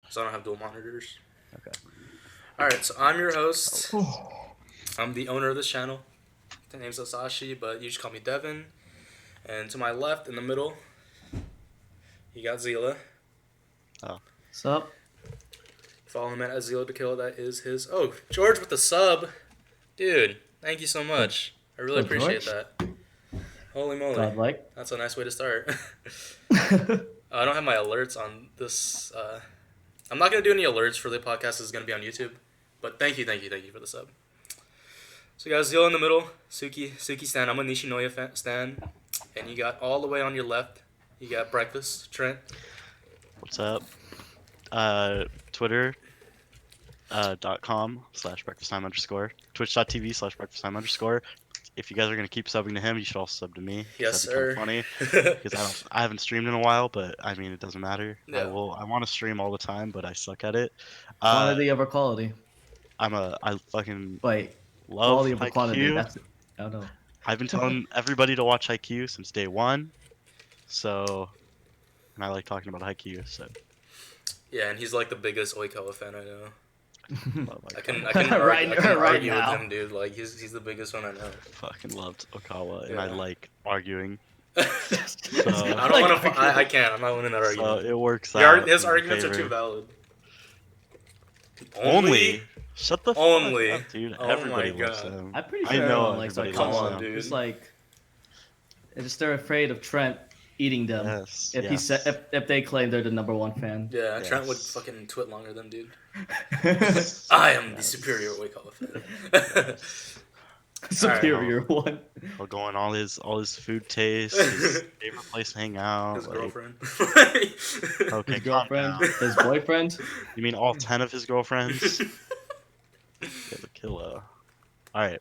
so I don't have dual monitors. Okay. Alright, so I'm your host. I'm the owner of this channel. My name's Asashi, but you just call me Devin. And to my left, in the middle, you got Xela. Oh. What's up? Follow him at Xela to Kill. That is his. Oh, George with the sub. Dude, thank you so much. I really So, appreciate George? that. Holy moly. Godlike. That's a nice way to start. I don't have my alerts on this. I'm not going to do any alerts for the podcast. This is going to be on YouTube. But thank you for the sub. So you got Xela in the middle. Suki Stan. I'm a Nishinoya Stan. And you got all the way on your left, you got Breakfast, Trent. What's up? Twitter. .com/breakfasttime_, twitch.tv/breakfasttime_. If you guys are gonna keep subbing to him, you should also sub to me. Yes, that'd be sir. Funny because I haven't streamed in a while, but I mean it doesn't matter. Yeah. I want to stream all the time, but I suck at it. Quantity over quality. I fucking Wait, love quality over quantity. Haikyuu. That's. I don't know. I've been telling everybody to watch Haikyuu since day one, so and I like talking about Haikyuu. So Yeah, and he's like the biggest Oikawa fan I know. love I Oikawa. can Right- right argue now. with him, dude. Like he's the biggest one I know. Fucking loved Okawa, and Yeah. I like arguing. I don't want to. I can't. I'm not winning that So argument. it works out. His in my arguments are favor. too valid. Only. Shut the Only. fuck up, dude. Oh Everybody my loves God. him. I'm pretty I sure know everyone likes everybody loves Oikawa. him. Dude. It's like, it's just they're afraid of Trent eating them. Yes. If he yes. said, if they claim they're the #1 fan. Yeah, Trent would Yes. fucking twit longer than dude. Superior I am the superior Oikawa fan. one. He'll go on all his food tastes, his favorite place to hang out. His like- girlfriend. Okay, His calm girlfriend, down. his boyfriend. You mean all 10 of his girlfriends? Yeah, the killer. All right.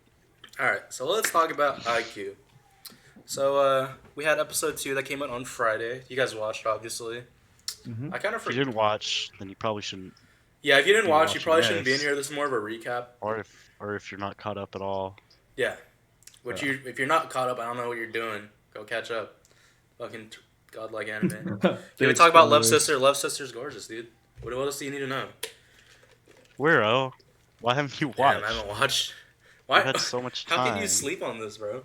Alright, so let's talk about Haikyuu. So, we had episode 2 that came out on Friday. You guys watched, obviously. Mhm. I kind of If you didn't watch, then you probably shouldn't. Yeah, if you didn't You're watch, you probably watching shouldn't be in this. here. This is more of a recap. Or if you're not caught up at all. Yeah. If you're not caught up, I don't know what you're doing. Go catch up. Fucking godlike anime. Can we Big talk about Love spoilers. Sister? Love Sister's gorgeous, dude. What else do you need to know? Where, why haven't you Damn, watched? I haven't watched. You Why? had so much time. How can you sleep on this, bro?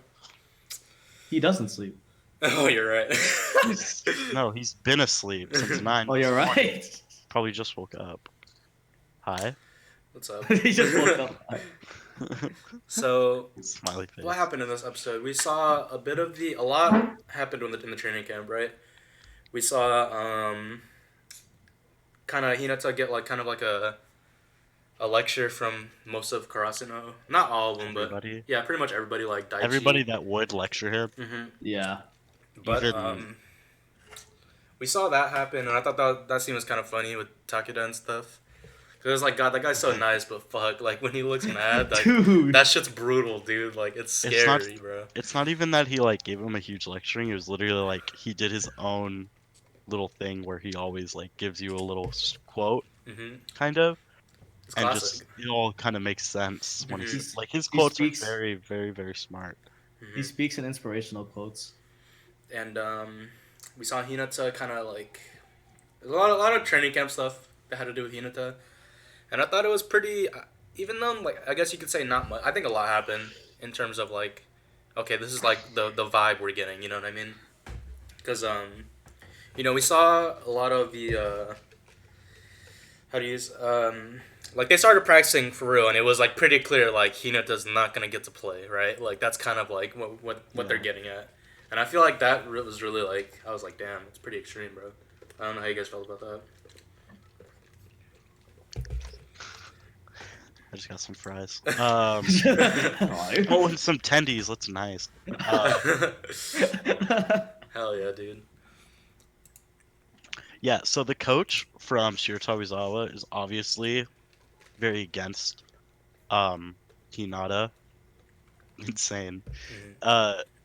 He doesn't sleep. Oh, you're right. No, he's been asleep since 9. Oh, you're right. Probably just woke up. Hi. What's up? He just woke up. So, Smiley face. what happened in this episode? We saw a lot happened in the training camp, right? We saw kind of Hinata get like kind of like a lecture from most of Karasuno. Not all of them, Everybody. but yeah, pretty much everybody like Daichi. Everybody that would lecture him. Mm-hmm. Yeah. But Even- we saw that happen, and I thought that scene was kind of funny with Takeda and stuff. Cause it was like, God, that guy's so nice, but fuck, like when he looks mad, like Dude. that shit's brutal, dude. Like it's It's scary, not- bro. It's not even that he like gave him a huge lecturing. It was literally like he did his own little thing where he always like gives you a little quote, Mm-hmm. kind of, It's and classic. just it all kind of makes sense when Mhm. he's like his He quotes speaks- are very, very, very smart. Mhm. He speaks in inspirational quotes. And we saw Hinata kind of like there's a lot of training camp stuff that had to do with Hinata, and I thought it was pretty. Even though like I guess you could say not much. I think a lot happened in terms of like, okay, this is like the vibe we're getting. You know what I mean? Because we saw a lot of the how to use like they started practicing for real, and it was like pretty clear like Hinata's not gonna get to play, right? Like that's kind of like what they're Yeah. getting at. And I feel like that was really like, I was like, damn, it's pretty extreme, bro. I don't know how you guys felt about that. I just got some fries. Why? Oh, and some tendies. That's nice. Hell yeah, dude. Yeah, so the coach from Shiratawizawa is obviously very against Hinata. Insane.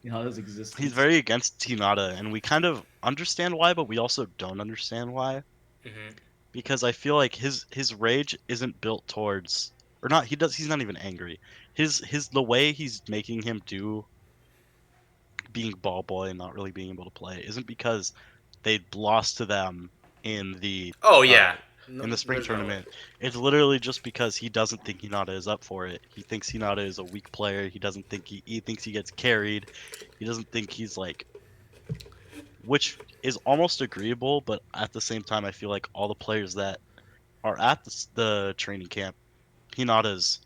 You know, his existence. He's very against Hinata, and we kind of understand why, but we also don't understand why. Mm-hmm. Because I feel like his rage isn't built towards, or not. He's not even angry. The way he's making him do being ball boy and not really being able to play isn't because they lost to them in the Oh yeah, No, in the spring there's no way. tournament. It's literally just because he doesn't think Hinata is up for it. He thinks Hinata is a weak player. He doesn't think he thinks he gets carried. He doesn't think he's like, which is almost agreeable, but at the same time, I feel like all the players that are at the training camp, Hinata's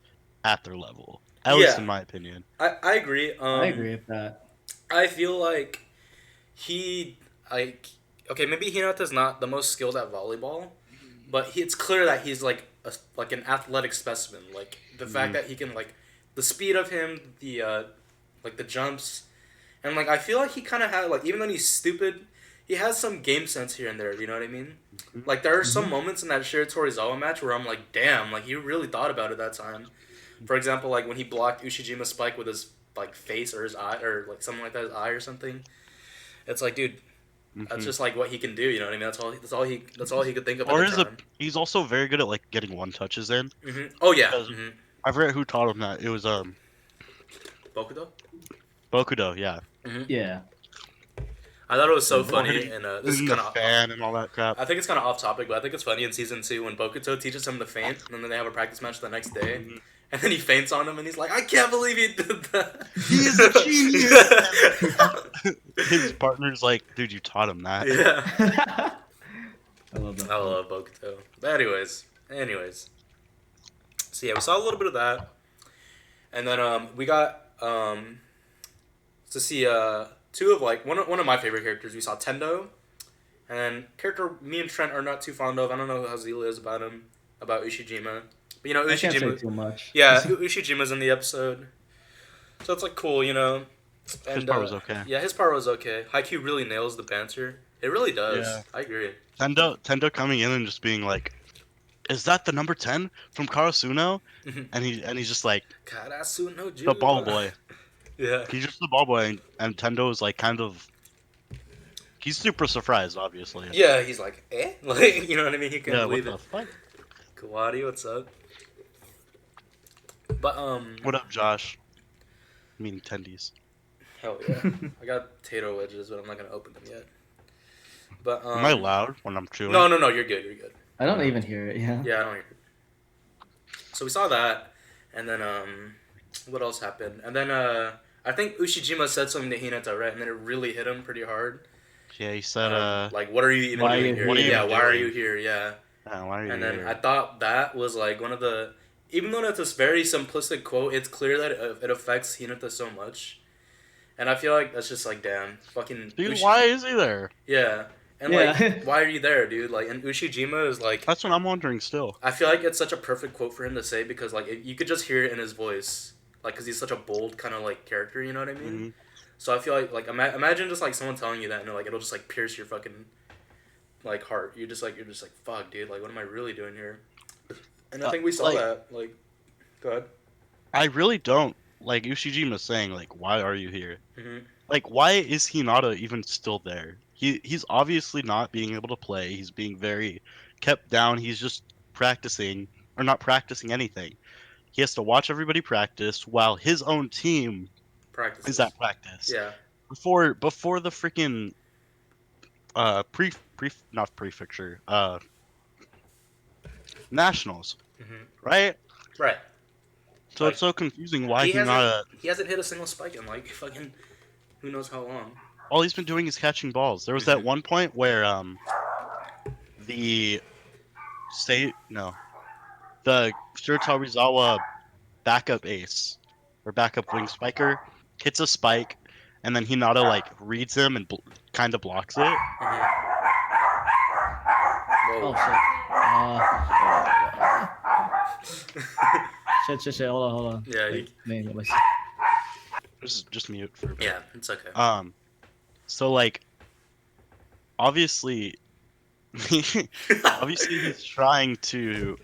at their level, at least in Yeah, my opinion. I agree. I agree with that. I feel like he like okay, maybe Hinata's not the most skilled at volleyball, but it's clear that he's like an athletic specimen. Like the fact that he can like the speed of him, the like the jumps, and like I feel like he kind of had like even though he's stupid, he has some game sense here and there. You know what I mean? Like there are some moments in that Shiratorizawa match where I'm like, damn, like he really thought about it that time. For example, like when he blocked Ushijima's spike with his like face or his eye or like something like that, his eye or something. It's like, dude, that's just like what he can do. You know what I mean? That's all he could think of Or at the time. he's also very good at like getting one touches in. Oh yeah. Because I forget who taught him that. It was Bokudo. Bokudo, yeah. Yeah. I thought it was so Or funny, he- and this is in kind the of. fan and all that crap. I think it's kind of off topic, but I think it's funny in season 2 when Bokuto teaches him to feint, and then they have a practice match the next day, and then he feints on him, and he's like, "I can't believe he did that." He's a genius. His partner's like, dude, you taught him that. Yeah. I love that. I love Bokuto. But anyways. So yeah, we saw a little bit of that, and then we got to see two of like one of my favorite characters. We saw Tendo, and then character me and Trent are not too fond of. I don't know how Xela is about him, about Ushijima. But you know, I can't say Ushijima. too much. Yeah, Ushijima's in the episode, so it's like cool, you know. And, His part was okay. Yeah, his part was okay. Haikyuu really nails the banter. It really does. Yeah. I agree. Tendo coming in and just being like, "Is that the number 10 from Karasuno?" And he's just like, Karasu no Ju. the ball boy. Yeah. He's just the ball boy, and Tendo's like kind of. He's super surprised, obviously. Yeah, he's like, eh? Like, you know what I mean? He couldn't Yeah, believe what it. the fuck? Kawadi, what's up? But, What up, Josh? I mean, tendies. hell yeah. I got potato wedges, but I'm not going to open them yet. But, Am I loud when I'm chewing? No, you're good, you're good. I don't even hear it. Yeah. Yeah, I don't hear it. So we saw that, and then, what else happened? And then, I think Ushijima said something to Hinata, right? And then it really hit him pretty hard. Yeah, he said, like, what are you even why are doing you here? here? What are you Yeah, even why are doing? you here? Yeah. why are you And then here? I thought that was like one of the, even though it's this very simplistic quote, it's clear that it affects Hinata so much, and I feel like that's just like damn fucking. Dude, why is he there? Yeah, and Yeah. like why are you there, dude? Like, and Ushijima is like, That's what I'm wondering still. I feel like it's such a perfect quote for him to say because like you could just hear it in his voice, like because he's such a bold kind of like character, you know what I mean? Mhm. So I feel like imagine just like someone telling you that and like it'll just like pierce your fucking like heart. You're just like fuck, dude. Like, what am I really doing here? And I think we saw like- that. Like, go ahead. I really don't like Ushijima saying like, "Why are you here?" hmm Like, why is Hinata even still there? He's obviously not being able to play. He's being very kept down. He's just practicing or not practicing anything. He has to watch everybody practice while his own team Practice. is at practice. Yeah. Before the freaking not prefecture nationals, hmm right? Right. So Like, it's so confusing why he Hinata. hasn't hit a single spike in like fucking who knows how long. All he's been doing is catching balls. There was that Mhm. one point where the the Shiratorizawa backup ace or backup wing spiker hits a spike, and then Hinata like reads him and kind of blocks it. Oh Whoa. shit. Shit. Hold on. Yeah, Wait, let me Just mute for a bit. yeah, it's okay. So like, obviously, obviously he's trying to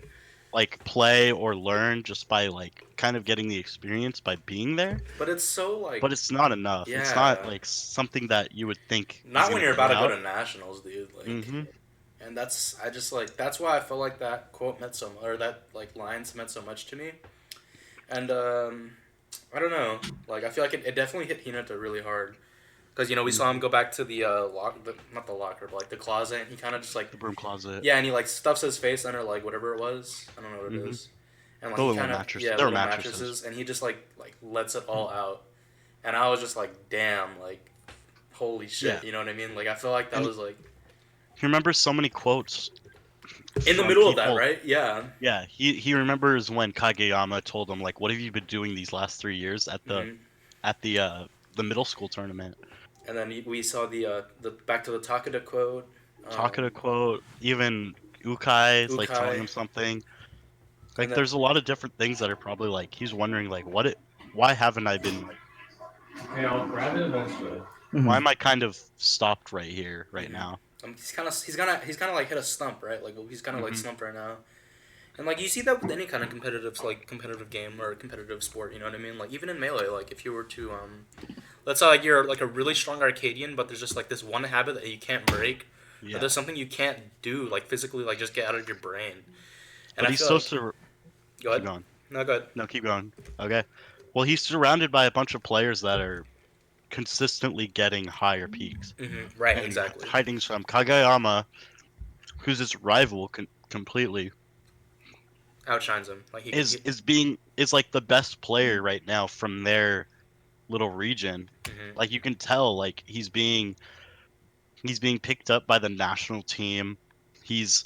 like play or learn just by like kind of getting the experience by being there, But it's so like. but it's not enough. It's Yeah. not like something that you would think. is not when gonna you're about to pan go out. to nationals, dude. Like, Mhm. and that's that's why I felt like that quote meant so much, or that like lines meant so much to me. And I don't know, like I feel like it definitely hit Hinata really hard. Because, we saw him go back to the, not the locker, but, like, the closet, and he kind of just, like... The broom closet. Yeah, and he, like, stuffs his face under, like, whatever it was. I don't know what it is. And, like, The he little kind of... mattress. Yeah, There were little mattresses. and he just, like lets it all out. And I was just like, damn, like, holy shit, Yeah. you know what I mean? Like, I feel like that was, like... He remembers so many quotes In the from middle of people. that, right? Yeah. Yeah, he remembers when Kageyama told him, like, what have you been doing these last 3 years at the middle school tournament. And then we saw the back to the Takeda quote. Takeda quote, even Ukai is like telling Ukai. him something. And Like, then- there's a lot of different things that are probably like he's wondering, like, why haven't I been? Okay, I'll grab it eventually. Why am I kind of stopped right here, right Mhm. now? He's kind of like hit a stump, right? Like he's kind of like Mhm. stumped right now. And like you see that with any kind of competitive game or competitive sport, you know what I mean? Like even in Melee, like if you were to let's say like you're like a really strong Arcadian, but there's just like this one habit that you can't break, or Yeah, there's something you can't do like physically, like just get out of your brain. And but I he's feel so like, sur- go Keep ahead. going. No, go ahead. No, keep going. Okay. Well, he's surrounded by a bunch of players that are consistently getting higher peaks. Right, And exactly. hiding from Kageyama, who's his rival completely, Outshines him. Like is like the best player right now from their little region. Mhm. Like you can tell, like he's being picked up by the national team. He's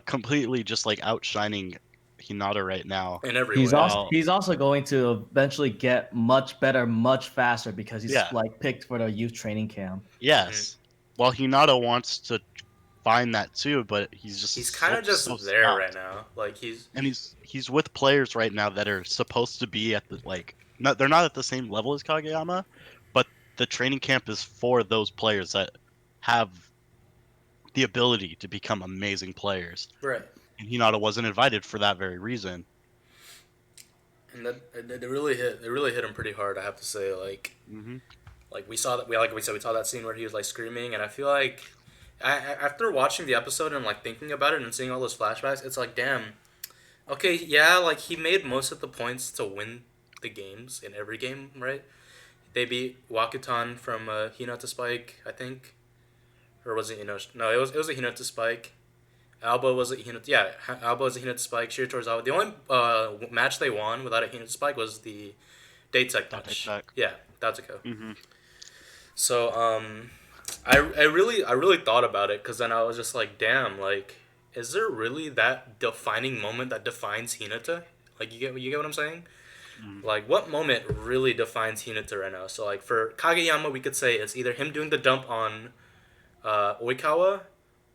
completely just like outshining Hinata right now. in every He's way. also going to eventually get much better, much faster because he's Yeah. like picked for the youth training camp. Yes. While Hinata wants to find that too, but he's kind of just so there stopped. right now. Like he's with players right now that are supposed to be at the they're not at the same level as Kageyama, but the training camp is for those players that have the ability to become amazing players. right. And Hinata wasn't invited for that very reason. And that it really hit him pretty hard. I have to say, like, Mm-hmm. like we saw that scene where he was like screaming, and I feel like, after watching the episode and like thinking about it and seeing all those flashbacks, it's like, damn, okay, yeah, like he made most of the points to win the games in every game, right? They beat Wakutan from Hinata Spike, I think, or was it No, it was a Hinata Spike. Alba was a Hinata. Yeah, Alba was a Hinata Spike. Shiratorizawa. The only match they won without a Hinata Spike was the Datetech match. Datetech. Yeah, Datsuko. Mm-hmm. So I really thought about it because then I was just like, damn, like, is there really that defining moment that defines Hinata? Like, you get what I'm saying? Mm-hmm. Like, what moment really defines Hinata right now? So like for Kageyama, we could say it's either him doing the dump on Oikawa.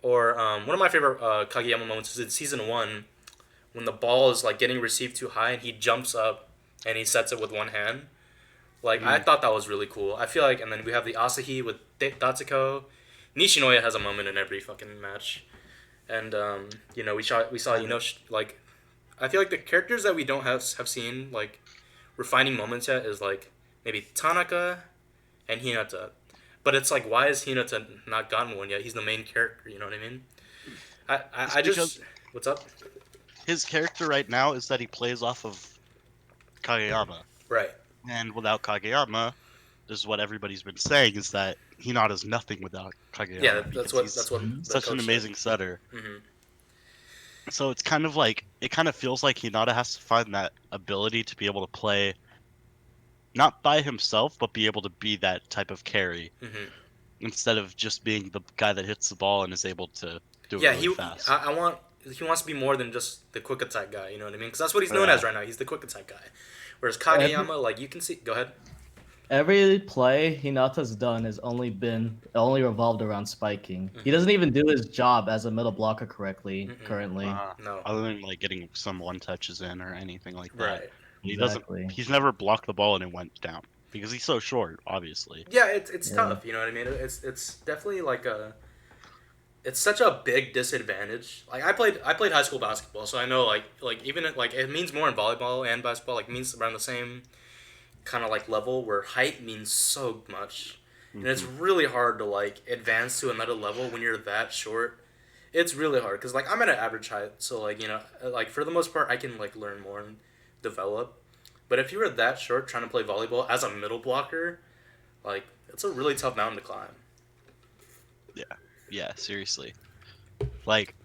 Or one of my favorite Kageyama moments is in season 1 when the ball is like getting received too high and he jumps up and he sets it with one hand. Like I thought that was really cool. I feel like, and then we have the Asahi with Datsuko. Nishinoya has a moment in every fucking match, and we saw like I feel like the characters that we don't have seen like refining moments yet is like maybe Tanaka and Hinata. But it's like, why has Hinata not gotten one yet? He's the main character, you know what I mean? I just... What's up? His character right now is that he plays off of Kageyama. Right. And without Kageyama, this is what everybody's been saying, is that Hinata's nothing without Kageyama. Yeah, that's what such an amazing setter. Mm-hmm. So it's kind of like, it kind of feels like Hinata has to find that ability to be able to play not by himself, but be able to be that type of carry, instead of just being the guy that hits the ball and is able to do it really fast. He wants to be more than just the quick attack guy, you know what I mean? Because that's what he's known as right now. He's the quick attack guy. Whereas Kageyama, like, you can see... Go ahead. Every play Hinata's done has only revolved around spiking. He doesn't even do his job as a middle blocker correctly currently. No. Other than like getting some one touches in or anything like that. Right. Exactly. He's never blocked the ball and it went down because he's so short, obviously. Yeah, it's tough, you know what I mean? It's definitely like it's such a big disadvantage. Like I played high school basketball, so I know like even like it means more in volleyball and basketball, like means around the same kind of like level where height means so much. And it's really hard to like advance to another level when you're that short. It's really hard cuz like I'm at an average height, so like, like for the most part I can like learn more and develop. But if you were that short trying to play volleyball as a middle blocker, Like, it's a really tough mountain to climb. Yeah, seriously. Like,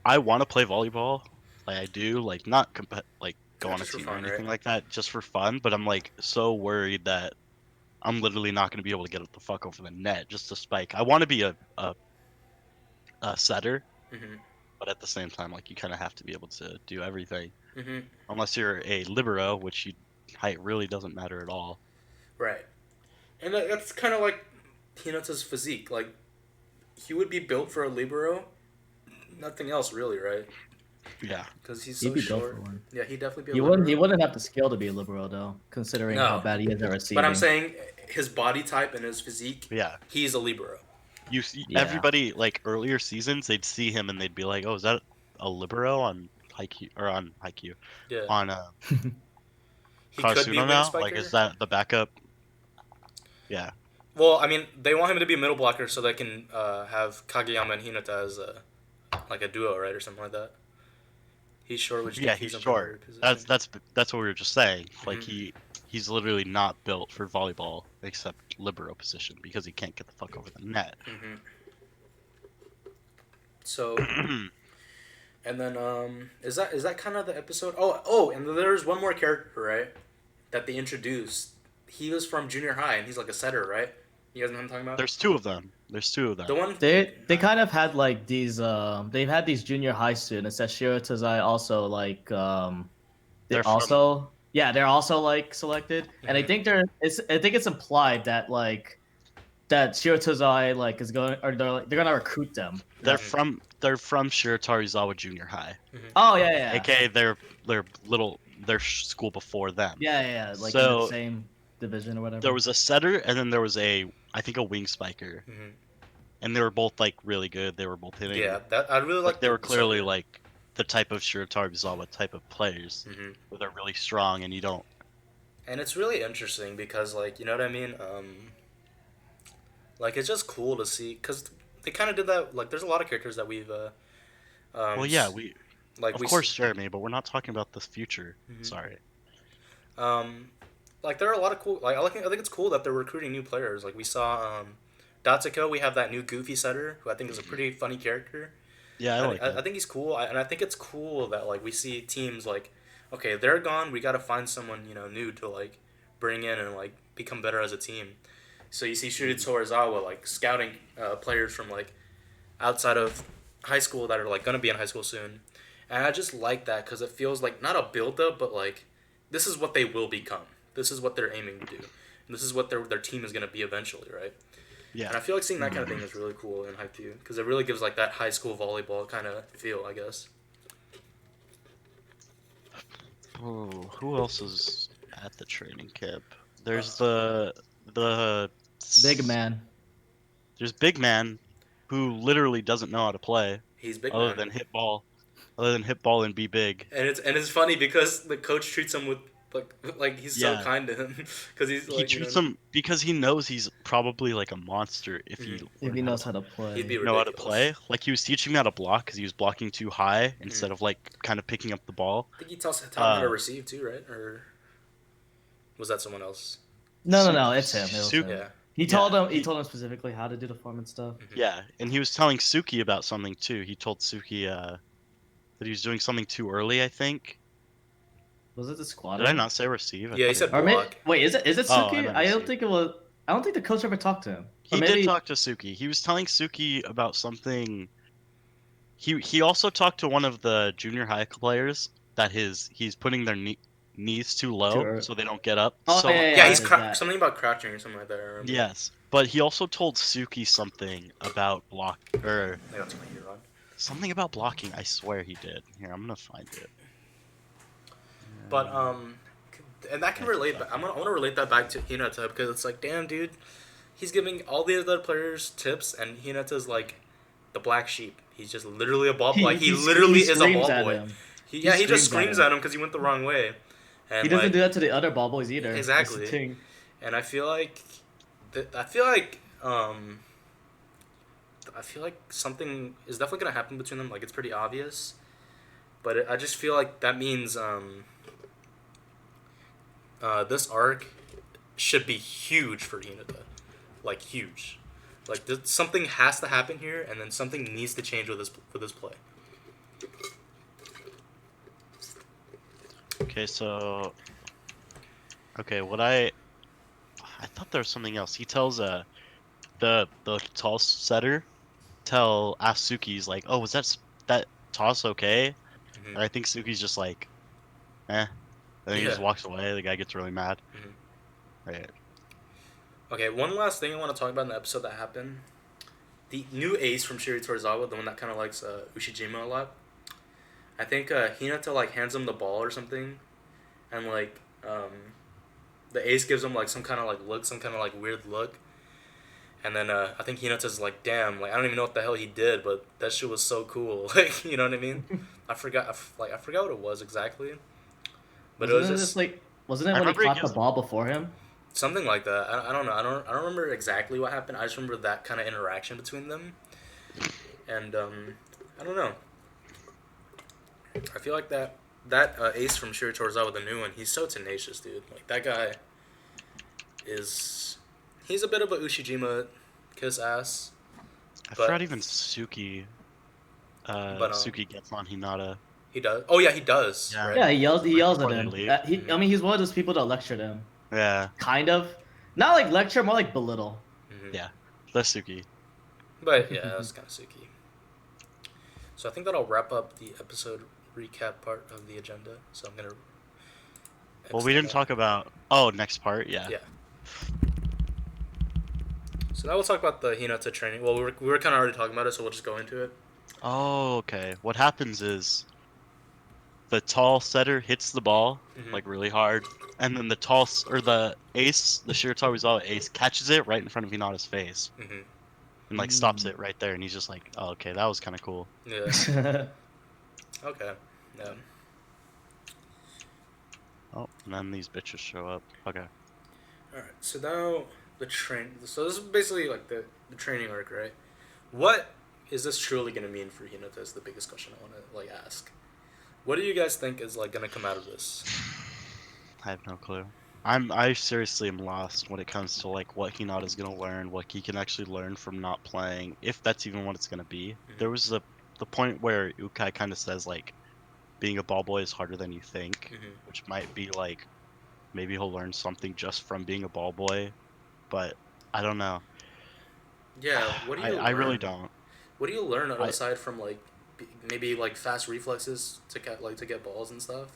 I want to play volleyball. Like, I do. Like, not like go Not on a just for team or fun, anything right? like that, just for fun. But I'm like so worried that I'm literally not going to be able to get the fuck over the net just to spike. I want to be a setter, Mm-hmm. but at the same time, like you kind of have to be able to do everything, Mm-hmm. unless you're a libero, which height really doesn't matter at all. Right. And that's kind of like Hinata's physique. Like, he would be built for a libero. Nothing else, really, right? Yeah. Because he's He'd so be built for short. one. Yeah, he'd definitely be a He libero. wouldn't have the skill to be a libero though, considering how No. bad he is at receiving. But I'm saying his body type and his physique, Yeah. he's a libero. You see, Yeah. everybody like earlier seasons, they'd see him and they'd be like, "Oh, is that a libero on Haikyuu or on Haikyuu Yeah. on He could be a Karasuno wing now? spiker. Like, is that the backup?" Yeah. Well, I mean, they want him to be a middle blocker so they can have Kageyama and Hinata as a duo, right, or something like that. He's short, which Yeah, confuse he's him from every short. position. That's what we were just saying. Like Mhm. he's literally not built for volleyball except libero position because he can't get the fuck over the net. Mm-hmm. So, and then is that kind of the episode? Oh, and there's one more character, right, that they introduced. He was from junior high, and he's like a setter, right? You guys know what I'm talking about? There's two of them. There's two of them. The one They kind of had like these they've had these junior high students that Shiro Tozai also like they They're from- also they're also like selected, and I Mhm. think I think it's implied that like that Shiro Tozai like is going or they're gonna recruit them. they're Mhm. from Shiratarizawa Junior High. Oh yeah. AKA their school before them. Yeah, like in So- the same division or whatever. There was a setter and then there was I think a wing spiker. Mhm. And they were both like really good. They were both hitting. Yeah, that I really Like like. they were clearly like the type of Shiratarizawa type of players Mm-hmm. where they're really strong and you don't. And it's really interesting because, like, you know what I mean? Like, it's just cool to see because they kind of did that. Like, there's a lot of characters that we've. Well, yeah, we like of we course, Jeremy, but we're not talking about the future. Mhm. Sorry. Like there are a lot of cool. Like I think it's cool that they're recruiting new players. Like we saw Datsuko. We have that new goofy setter who I think is a pretty funny character. Yeah, I like I that. think he's cool, and I think it's cool that like we see teams like, okay, they're gone. We got to find someone new to like bring in and like become better as a team. So you see Shuri Torizawa like scouting players from like outside of high school that are like gonna be in high school soon, and I just like that because it feels like not a build up, but like this is what they will become. This is what they're aiming to do. And this is what their team is gonna be eventually, right? Yeah. And I feel like seeing that kind of thing is really cool in Haikyuu because it really gives like that high school volleyball kind of feel, I guess. Oh, who else is at the training camp? There's the Big man. There's Big Man, who literally doesn't know how to play He's big other man. than hit ball, and be big. And it's funny because the coach treats him with like he's so Yeah. kind to him because he's He like treats him because he knows he's probably like a monster if he If he knows how to play. He'd be know how to ridiculous. play. Like he was teaching me how to block because he was blocking too high instead of like kind of picking up the ball. I think he taught him how to receive too, right? Or was that someone else? No, it's him. It was Su- him. Yeah. He told him specifically how to do the form and stuff. Yeah, and he was telling Suki about something too. He told Suki that he was doing something too early. I think. Was it the squad? Did I not say receive? I Yeah, he thought said Or maybe, block. wait, is it Oh, I Suki? meant I don't receive. think it was. I don't think the coach ever talked to him. Or He maybe, did talk to Suki. He was telling Suki about something. He also talked to one of the junior high players that he's putting their knees too low early. so they don't get up. Oh, so, yeah, Yeah, he's there's that. something about crouching or something like that. I remember. Yes, but he also told Suki something about I think that's my hero. something about blocking. I swear he did. Here, I'm gonna find it. But and that can relate. I want to relate that back to Hinata because it's like, damn, dude, he's giving all the other players tips, and Hinata's like the black sheep. He's just literally a ball boy. He literally is a screams ball at boy. him. He He just screams screams at at him because he went the wrong way. And He doesn't like, do that to the other ball boys either. That's the Exactly. thing. And I feel like something is definitely gonna happen between them. Like it's pretty obvious, but I just feel like that means this arc should be huge for Hinata. like huge. Like something has to happen here, and then something needs to change with this play. Okay, so what I thought there was something else. He tells the tall setter asks Suki, he's like, oh, was that toss okay? Hmm. And I think Suki's just like, eh. And he just Yeah. walks away. The guy gets really mad. Mhm. Right. Okay, one last thing I want to talk about in the episode that happened. The new ace from Shiri Torizawa, the one that kind of likes Ushijima a lot. I think Hinata like hands him the ball or something, and like the ace gives him like some kind of like look, some kind of like weird look, and then I think Hinata's like, damn, like I don't even know what the hell he did, but that shit was so cool, like you know what I mean? I forgot what it was exactly, but it was just Wasn't it I when he remember he caught the gives. ball before him? something like that. I don't know. I don't remember exactly what happened. I just remember that kind of interaction between them, and I don't know. I feel like that ace from Shiri Torizawa, the new one, he's so tenacious, dude. Like that guy he's a bit of a Ushijima kiss ass, I but forgot even Suki. but Suki gets on Hinata. he does. Oh yeah, he does. Yeah. Right. Yeah, he Right yells at before they him. leave. I mean, he's one of those people that lectured him. Yeah. Kind of. Not like lecture, more like belittle. Mm-hmm. Yeah. That's Suki. But yeah, that's kind of Suki. So I think that'll wrap up the episode recap part of the agenda. So I'm gonna. Well, we didn't talk about. Oh, next part. Yeah. Yeah. So now we'll talk about the Hinata training. Well, we were kind of already talking about it, so we'll just go into it. Oh, okay. What happens is the tall setter hits the ball Mhm. like really hard, and then the ace, the Shiratorizawa ace, catches it right in front of Hinata's face Mm-hmm. and like stops it right there, and he's just like, "Oh, okay, that was kind of cool." Yeah. Okay. Yeah. Oh, and then these bitches show up. Okay. All right. So now the train. So this is basically like the training arc, right? What is this truly gonna mean for Hinata? Is the biggest question I want to like ask. What do you guys think is like gonna come out of this? I have no clue. I seriously am lost when it comes to like what Hinata's gonna learn, what he can actually learn from not playing, if that's even what it's gonna be. Mhm. There was the point where Ukai kind of says like being a ball boy is harder than you think, Mhm. which might be like maybe he'll learn something just from being a ball boy, but I don't know. Yeah. What do you? I really learn? don't. What do you learn I aside from like maybe like fast reflexes to get balls and stuff?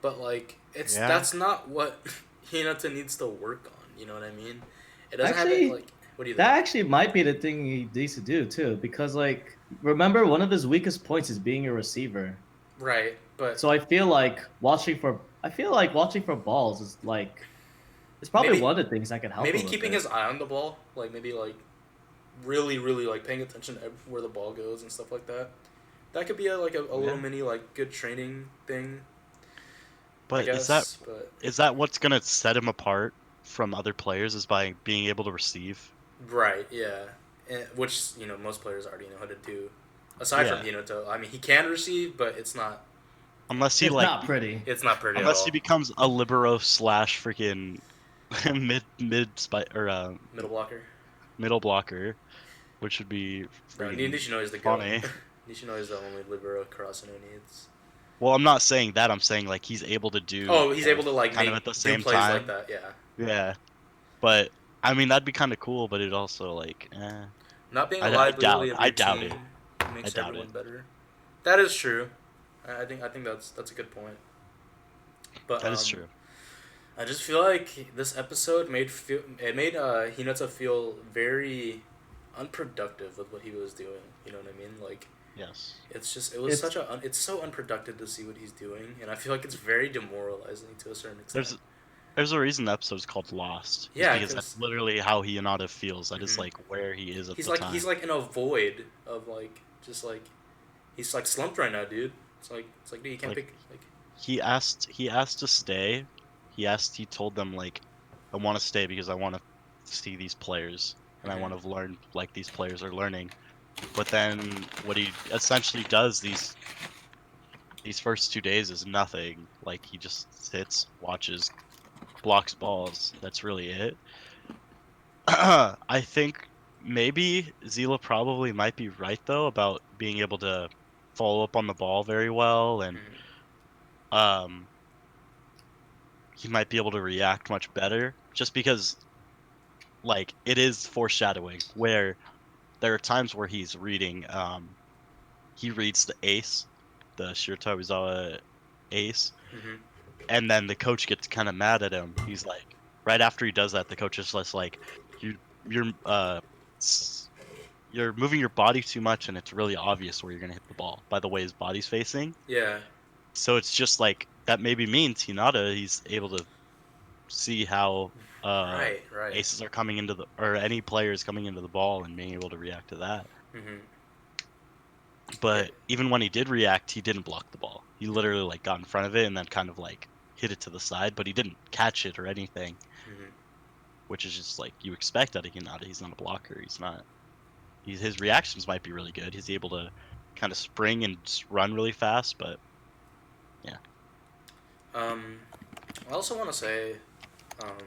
But like Yeah. that's not what Hinata needs to work on. You know what I mean? It doesn't have Actually, it like. What do you that think? actually might be the thing he needs to do too, because like remember one of his weakest points is being a receiver. Right, but So I feel like watching for balls is like it's probably maybe one of the things that can help maybe him with keeping it. his eye on the ball, like maybe like really like paying attention to where the ball goes and stuff like that. That could be a little mini like good training thing. I But guess, but is that what's gonna set him apart from other players is by being able to receive? right, yeah, which most players already know how to do. Aside from Yeah. Hinata, I mean he can receive, but Unless he It's like not pretty. it's not pretty at unless all. he becomes a libero slash freaking Middle blocker. middle blocker, which would be No, freaking Nishino is the goat. funny. Nishino is the only libero Karasuno needs. Well, I'm not saying that. I'm saying like he's able to do Oh, he's able to both like kind of make at the do same plays like time. that. Yeah. Yeah, but I mean that'd be kind of cool. But it also like, Not being a I liability of your I doubt team it. makes doubt everyone it. better. That is true. I think that's a good point. But That is true. I just feel like this episode made Hinata feel very unproductive with what he was doing. You know what I mean? Like Yes. it's so unproductive to see what he's doing, and I feel like it's very demoralizing to a certain extent. There's a reason the episode's called Lost. Is Yeah, because that's literally how Hinata feels. That is Mhm. like where he is at he's the like time. he's like in a void of like just like he's like slumped right now, dude. It's like dude, you can't Like, pick like he asked to stay. He told them like, I want to stay because I want to see these players and I Mhm. want to learn like these players are learning. But then what he essentially does these first 2 days is nothing. Like he just sits, watches, blocks balls. That's really it. I think maybe Xela probably might be right though about being able to follow up on the ball very well, and um, he might be able to react much better. Just because, like, it is foreshadowing where there are times where he's reading. He reads the ace, the Shiratorizawa ace, Mm-hmm. and then the coach gets kind of mad at him. He's like, right after he does that, the coach is just like, you, you're you're moving your body too much, and it's really obvious where you're gonna hit the ball by the way his body's facing. Yeah. So it's just like that maybe means Hinata he's able to see how Right. Right. aces are coming into the or any players coming into the ball and being able to react to that. Mm-hmm. But even when he did react, he didn't block the ball. He literally like got in front of it and then kind of like hit it to the side, but he didn't catch it or anything, Mm-hmm. which is just like you expect out of Hinata. He's not a blocker. He's not. His reactions might be really good. He's able to kind of spring and just run really fast, but I also want to say,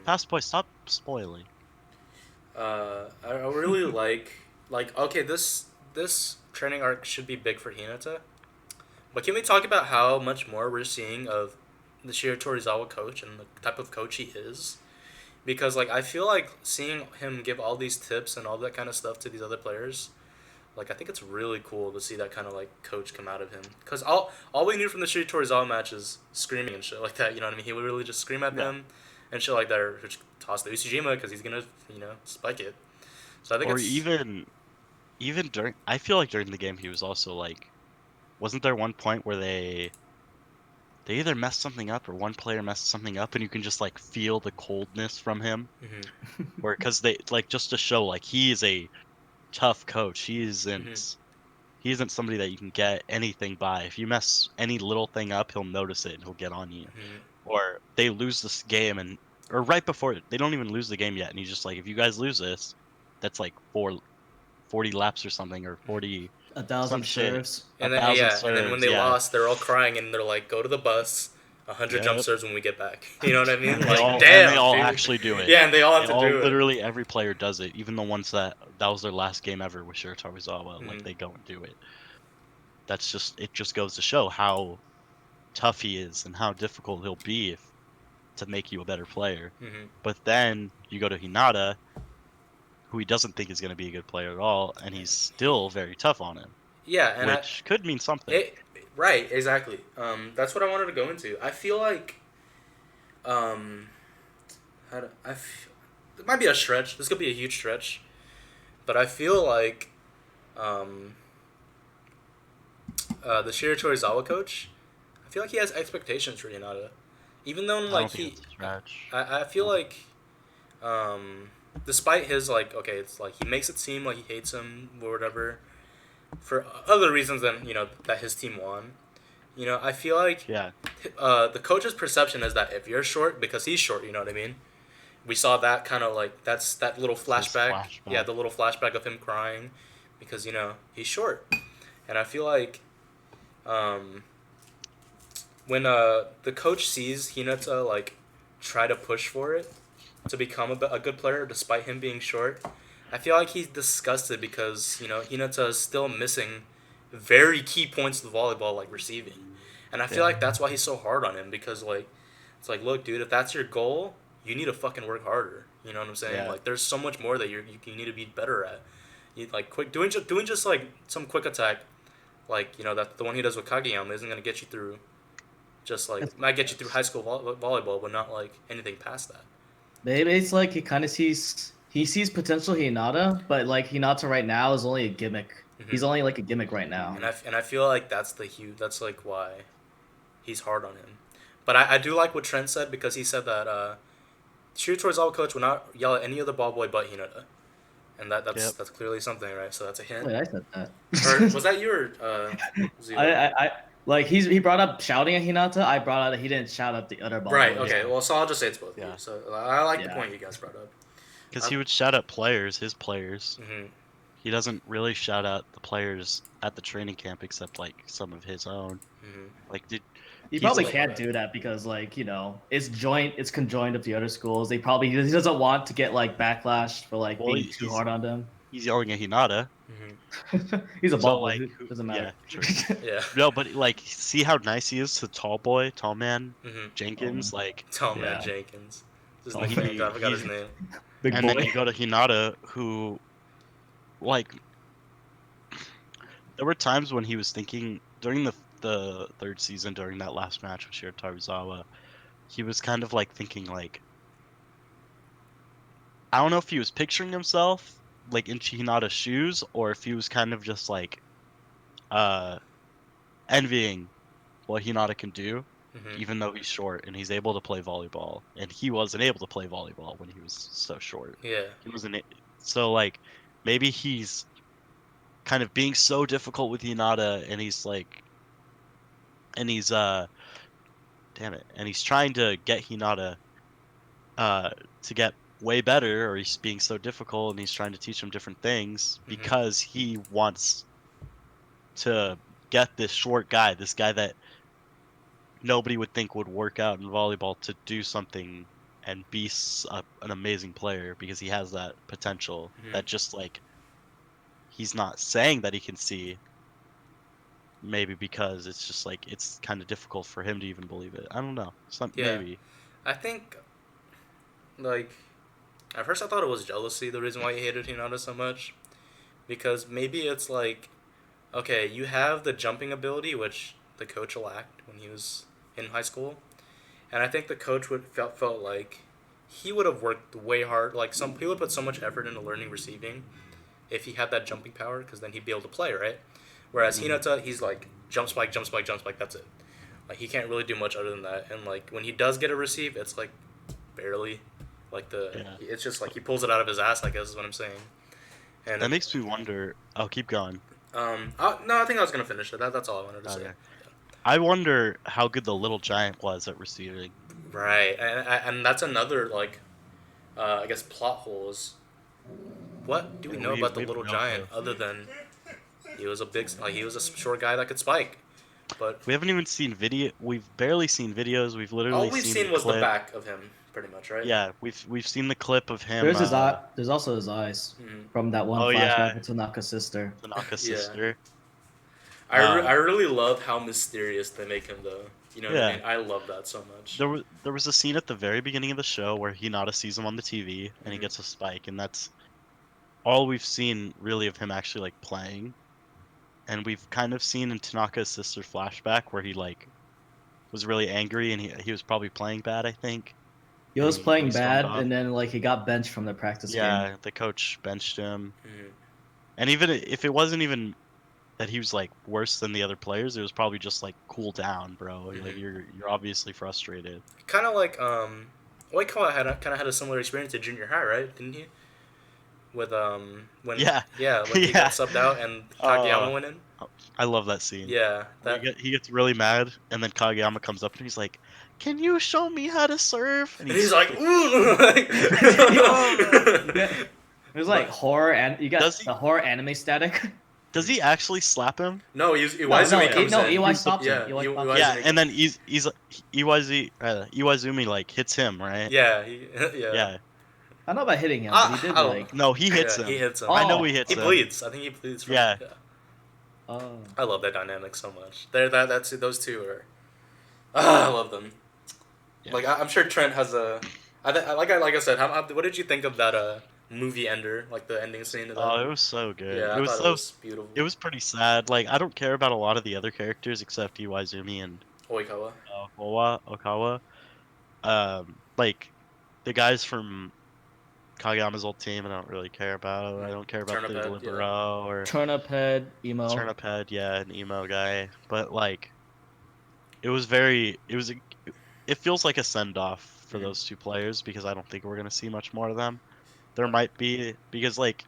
Fast Boy, stop spoiling. I really like okay, this training arc should be big for Hinata, but can we talk about how much more we're seeing of the Shiro Torizawa coach and the type of coach he is? Because like I feel like seeing him give all these tips and all that kind of stuff to these other players, like I think it's really cool to see that kind of like coach come out of him. Because all we knew from the Shiro Torizawa match is screaming and shit like that. You know what I mean? He would really just scream at them and shit like that, or just toss the Ushijima because he's gonna spike it. So I think Or it's even during, I feel like during the game he was also like, wasn't there one point where they either messed something up or one player messed something up and you can just like feel the coldness from him, Mhm. or because they like just to show like he is a tough coach. Mhm. He isn't somebody that you can get anything by. If you mess any little thing up, he'll notice it and he'll get on you. Mhm. Or they lose this game and or right before they don't even lose the game yet, and he's just like, if you guys lose this, that's like 40 laps or something, or 40 some 1,000 shit, serves. a And then thousand and then when serves, they yeah, lost, they're all crying and they're like, "Go to the bus, 100 jump yep. serves when we get back." You know what I mean? And they Like, all damn, dude. actually do it. Yeah, and they all They have to all do it. literally every player does it, even the ones that was their last game ever with Shiratorizawa. Like Mhm. they go and do it. That's just it. Just goes to show how tough he is and how difficult he'll be to make you a better player. Mhm. But then you go to Hinata, who he doesn't think is going to be a good player at all, and he's still very tough on him, Yeah, and which could mean something. right, exactly. That's what I wanted to go into. I feel like, um, it might be a stretch. This could be a huge stretch, but I feel like, um, the Shiro Torizawa coach, I feel like he has expectations for Hinata, even though I like don't think it's a stretch. I feel like, despite his like, okay, it's like he makes it seem like he hates him or whatever, for other reasons than that his team won. I feel like Yeah, the coach's perception is that if you're short, because he's short, you know what I mean? We saw that kind of like, that's that little his flashback. Yeah, flashback. the little flashback of him crying because, he's short. And I feel like when the coach sees Hinata like try to push for it to become a good player despite him being short, I feel like he's disgusted because Hinata is still missing very key points of the volleyball, like receiving, and I feel Yeah. like that's why he's so hard on him, because like it's like, look, dude, if that's your goal, you need to fucking work harder. You know what I'm saying? Yeah. Like there's so much more that you need to be better at. You like quick doing just like some quick attack, like that the one he does with Kageyama isn't gonna get you through. Just like might get you through high school volleyball, but not like anything past that. Maybe it's like he sees potential Hinata, but like Hinata right now is only a gimmick. Mhm. He's only like a gimmick right now. And I feel like that's like why he's hard on him. But I do like what Trent said, because he said that Shiro Torizawa coach will not yell at any other ball boy but Hinata, and Yep. that's clearly something, right? So that's a hint. Wait, I said that. Or was that you or Zero? I like he brought up shouting at Hinata. I brought out that he didn't shout at the other ball. Right. boys. Okay. Well, so I'll just say it's both of you. Yeah. So I like the Yeah. point you guys brought up. Because he would shout at players, his players. Hmm. he doesn't really shout out the players at the training camp except like some of his own. Mhm. Like, He He's probably like- can't do that because, like, it's conjoined with the other schools. He doesn't want to get like backlash for like Well, being too hard on them. he's yelling at Hinata. Mhm. He's a So, bubble. like, Doesn't matter. yeah, true. Yeah. No, but like, see how nice he is to tall man Mhm. Jenkins. Like, Tall man Yeah. Jenkins. His Tall nickname. man. I forgot his name. Big and boy. then you go to Hinata, who, like, there were times when he was thinking during the third season, during that last match with Shirataruzawa, he was kind of like thinking like, I don't know if he was picturing himself like in Hinata's shoes, or if he was kind of just like uh envying what Hinata can do, Mhm. even though he's short and he's able to play volleyball, and he wasn't able to play volleyball when he was so short. Yeah. He wasn't so like maybe he's kind of being so difficult with Hinata, and he's like, and he's damn it, and he's trying to get Hinata uh to get way better, or he's being so difficult and he's trying to teach him different things Mhm. because he wants to get this short guy, this guy that nobody would think would work out in volleyball, to do something and be an amazing player, because he has that potential Mhm. that just like he's not saying that he can see, maybe because it's just like it's kind of difficult for him to even believe it. I don't know. Yeah. Maybe. I think, like, at first I thought it was jealousy, the reason why he hated Hinata so much. Because maybe it's like, okay, you have the jumping ability, which the coach lacked when he was in high school. And I think the coach felt like he would have worked way hard. Like, he would put so much effort into learning receiving if he had that jumping power, because then he'd be able to play, right? Whereas Hinata, he's like, jump spike, jump spike, jump spike, that's it. Like, he can't really do much other than that. And, like, when he does get a receive, it's, like, barely. Like, it's just, like, he pulls it out of his ass, I guess is what I'm saying. And That makes me wonder. Oh, keep going. no, I think I was going to finish it. That's all I wanted to say. Okay. I wonder how good the little giant was at receiving. Right. And that's another, like, I guess, plot hole is, what do we know about the we have little no giant clue. other than he was a short guy that could spike. But We haven't even seen video. We've barely seen videos. We've literally all we've seen seen the was clip. the back of him, pretty much, right? Yeah, we've seen the clip of him. There's his eye. There's also his eyes Mhm. from that one Oh, flashback yeah. with Tanaka's sister. Tanaka's Yeah. sister. I really love how mysterious they make him, though. You know what I Yeah. mean? I love that so much. There was a scene at the very beginning of the show where Hinata sees him on the TV and he Mhm. gets a spike, and that's all we've seen really of him actually like playing. And we've kind of seen in Tanaka's sister flashback where he like was really angry and he was probably playing bad, I think. He And was playing stormed bad, off. and then like he got benched from the practice game. Yeah, the coach benched him. Mhm. And even if it wasn't even that he was like worse than the other players, it was probably just like cool down, bro. Like Mhm. you're obviously frustrated. Kind of like Oikawa kind of had a similar experience at junior high, right? Didn't he? With when Yeah. when he Yeah. got subbed out and Kageyama went in. I love that scene. Yeah, Where he gets really mad, and then Kageyama comes up and he's like, "Can you show me how to serve?" and he's like, ooh. There's like horror, and you got Does he- the horror anime static. Does he actually slap him? No, Iwaizumi comes in. Iwai stops Yeah, him. Iwai stops Iwai- him. Yeah, and then Iwaizumi like hits him, right? Yeah, Yeah. I don't know about hitting him, but he did I- like. No, he hits Yeah, him. he hits him. I know Oh, he hits He him. bleeds. I think he bleeds. From, Yeah. Oh. I love that dynamic so much. That's those two are. I love them. Yeah. Like I'm sure Trent has a. Like I said, what did you think of that movie ender? Like the ending scene of that. Oh, it was so good. Yeah, it was I thought so. it was beautiful. It was pretty sad. Like I don't care about a lot of the other characters except Iwaizumi and Oikawa. Okawa. Like the guys from Kageyama's old team, I don't really care about. I don't care about the Turniphead, yeah. libero or Turnip head, emo. turnip head, yeah, an emo guy. But like, it was very. It feels like a send off for Mhm. those two players, because I don't think we're gonna see much more of them. There might be, because like,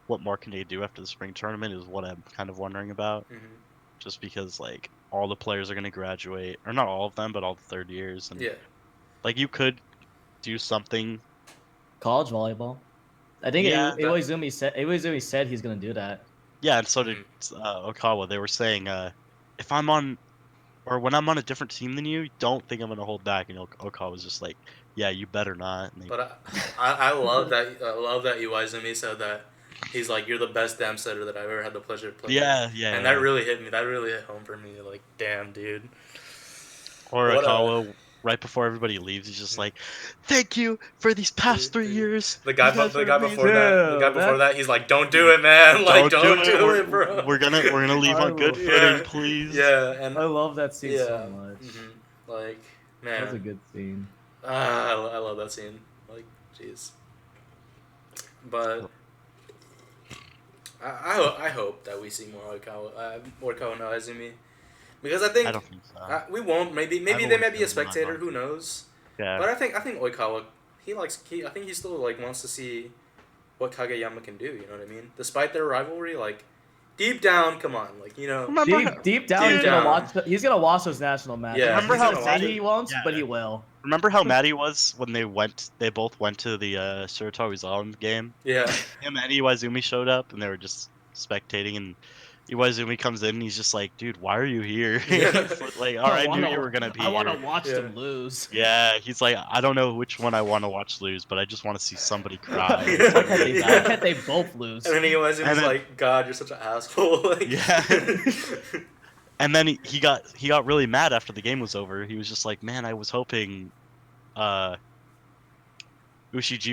what more can they do after the spring tournament is what I'm kind of wondering about. Mhm. Just because like all the players are gonna graduate, or not all of them, but all the third years, and Yeah. like you could do something. College volleyball. I think Yeah, Iwaizumi said he's gonna do that. Yeah, and so did Okawa. They were saying, if I'm on, or when I'm on a different team than you, don't think I'm gonna hold back. And Okawa was just like, yeah, you better not. And But I love that. I love that Iwaizumi said that. He's like, you're the best damn setter that I've ever had the pleasure of playing. And that really hit me. That really hit home for me. Like, damn, dude. Or Okawa, right before everybody leaves, he's just like, "Thank you for these past 3 years." The guy before that, he's like, "Don't do it, man! Like, don't do it, bro. We're gonna leave on good footing, please." Yeah, and I love that scene so much. Like, man, That's a good scene. I love that scene. Like, jeez. But I hope that we see more Oikawa no Azumi. Because I don't think so. We won't. Maybe they might be a spectator. Who knows? Yeah. But I think Oikawa, I think he still like wants to see what Kageyama can do. You know what I mean? Despite their rivalry, like deep down, come on, like you know. Deep down, he's gonna watch those national matches. Yeah. Remember how Matty he won't, but he will. Remember how Matty was when they both went to the Shirota Rizal game? Yeah. Him and Iwaizumi showed up, and they were just spectating, and Iwaizumi comes in, and he's just like, "Dude, why are you here?" Like, I knew you were gonna be here. I want to watch them lose. Yeah, he's like, I don't know which one I want to watch lose, but I just want to see somebody cry. Why can't they both lose? And then Iwaizumi's like, "God, you're such an asshole." Like, yeah. And then he got really mad after the game was over. He was just like, "Man, I was hoping Ushiji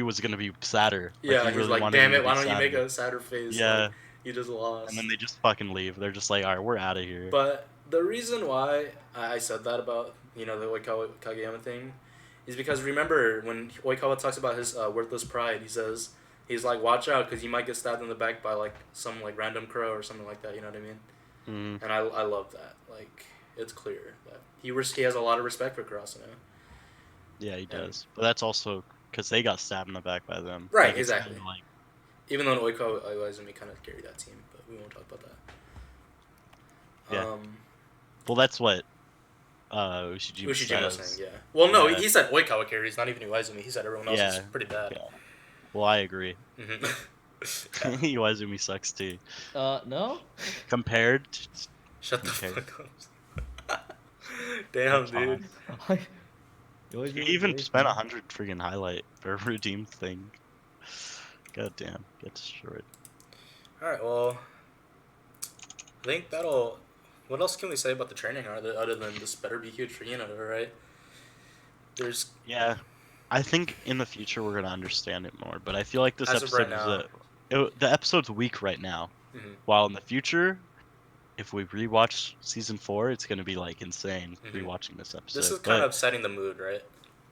was gonna be sadder." Yeah, he was like, "Damn it, why don't you make a sadder face?" Yeah. Like, you just lost. And then they just fucking leave. They're just like, "All right, we're out of here." But the reason why I said that about the Oikawa Kageyama thing is because remember when Oikawa talks about his worthless pride, he's like, "Watch out, because you might get stabbed in the back by like some like random crow or something like that." You know what I mean? Mm. And I love that. Like, it's clear that he has a lot of respect for Kurasano. Yeah, he does. But that's also because they got stabbed in the back by them. Right, like, exactly. Kind of like, even though Oikawa Iwaizumi kind of carried that team, but we won't talk about that. Yeah. Well, that's what Ushijima was says. saying, yeah. Well, no, he said Oikawa carries, not even Iwaizumi. He said everyone else is pretty bad. Yeah. Well, I agree. Mm-hmm. Iwaizumi sucks too. No? Compared to... Shut the fuck up. Damn, dude. He even spent 100 freaking highlight for a redeem thing. God damn, get destroyed. Alright, well, I think that'll... What else can we say about the training other than this better be huge for Hinata, right? Yeah, I think in the future we're going to understand it more, but I feel like this episode the episode's weak right now. Mm-hmm. While in the future, if we rewatch season 4, it's going to be like insane rewatching this episode. This is kind of setting the mood, right?